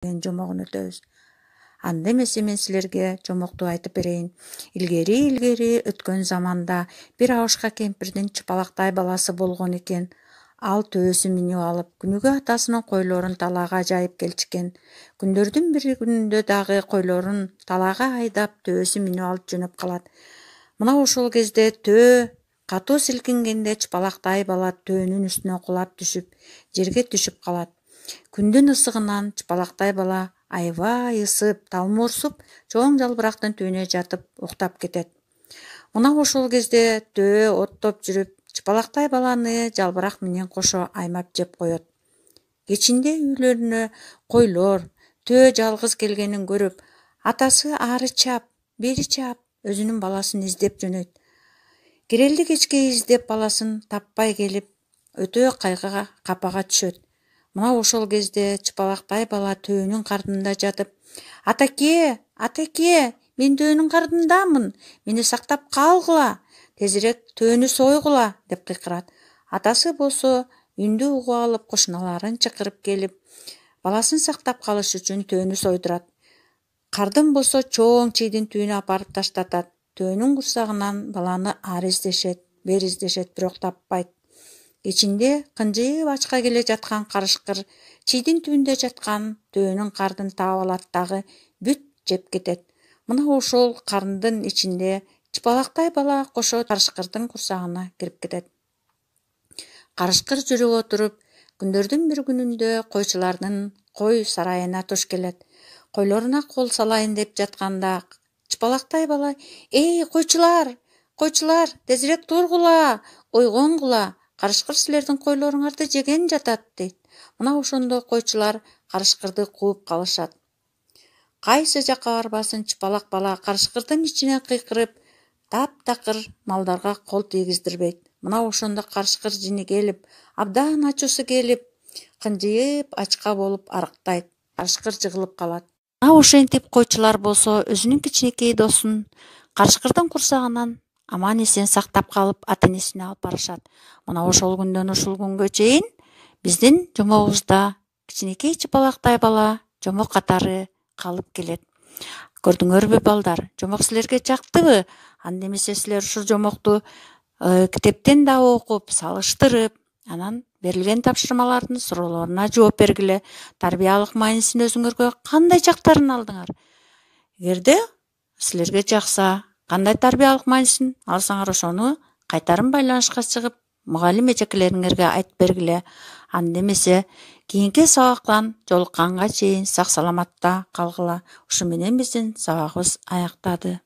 жомогун өтөбүз. Анда эмесе мен силерге жомокту айтып берейин. Илгери өткөн заманда бир абышка кемпирдин чыпалактай баласы болгон экен. Ал төбөсү минип алып, күнүгө атасынын койлорун талаага жайып келчикен. Күндөрдүн бир күнүндө дагы койлорун талаага айдап, төбөсү минип алып жөнөп калат. Мына ошол кезде төө катуу силкингенде чыпалактай бала төөнүн үстүнө кулап түшүп, жерге түшүп калат. Күндүн ысыгынан чыпалактай бала аябай ысып, талмуурсуп, чоң жалбырактын түбүнө жатып уктап кетет. Мына ошол кезде төө оттоп жүрүп, чыпалактай баланы жалбырак менен кошо аймап жеп коет. Кечинде үйлөрүнө койлор, төө жалгыз келгенин көрүп, атасы ары чап, бери чап, өзүнүн баласын издеп жөнөйт. Кирелди кечке издеп баласын таппай келип, өтө кайгыга, капага түшөт. Мына ошол кезде чыпалактай бала төөнүн кардында жатып, атаке, мен төөнүн кардындамын, мени сактап калгыла, тезирээк төөнү сойгула деп кыйкырат. Атасы болсо үндү угуп алып, кошуналарын чакырып келип, баласын сактап калыш үчүн төөнү сойдурат. Кардын болсо чоң чийдин түбүнө апарып таштатат. Төөнүн курсагынан баланы ары издешет, бери издешет, бирок таппайт. Кечинде кынжыйып ачка келе жаткан карышкыр чийдин түбүндө жаткан төөнүн кардын таап алат дагы бүт жеп кетет. Мына ошол кардын ичинде чыпалактай бала кошо карышкырдын курсагына кирип кетет. Карышкыр жүрүп отуруп, күндөрдүн бир күнүндө койчулардын кой сарайына туш келет. Койлоруна кол салайын деп жатканда чыпалактай бала: "Эй, койчулар, тезирээк тургула, ойгонгула. Карышкыр силердин койлоруңарды жеген жатат" дейт. Мына ошондо койчулар карышкырды кууп калышат. Кайсы жакка барбасын чыпалак бала карышкырдын ичине кыйкырып, таптакыр малдарга кол тийгиздирбейт. Мына ошондо карышкыр жини келип, абдан ачуусу келип, кынжыйып ачка болуп арыктайт. Карышкыр жыгылып калат. Мына ошентип койчулар болсо өзүнүн кичинекей досун карышкырдын курсагынан аман эсен сактап калып, ата-энесине алып барышат. Мына ошол күндөн ушул күнгө чейин биздин жомогубузда кичинекей чыпалактай бала жомок катары калып келет. Көрдүңөрбү балдар? Жомок силерге жактыбы? Анда эмесе силер ушул жомокту китептен да окуп, салыштырып, анан берилген тапшырмалардын суроолоруна жооп бергиле. Тарбиялык маанисин өзүңөргө кандай жактарын алдыңар? Эгерде силерге жакса, кандай тарбиялык маанисин алсаңар, ошону кайтарым байланышка чыгып, мугалим эжекелериңерге айтып бергиле. Анда эмесе кийинки сабактан жолукканга чейин сак саламатта калгыла. Ушу менен биздин сабагыбыз аяктады.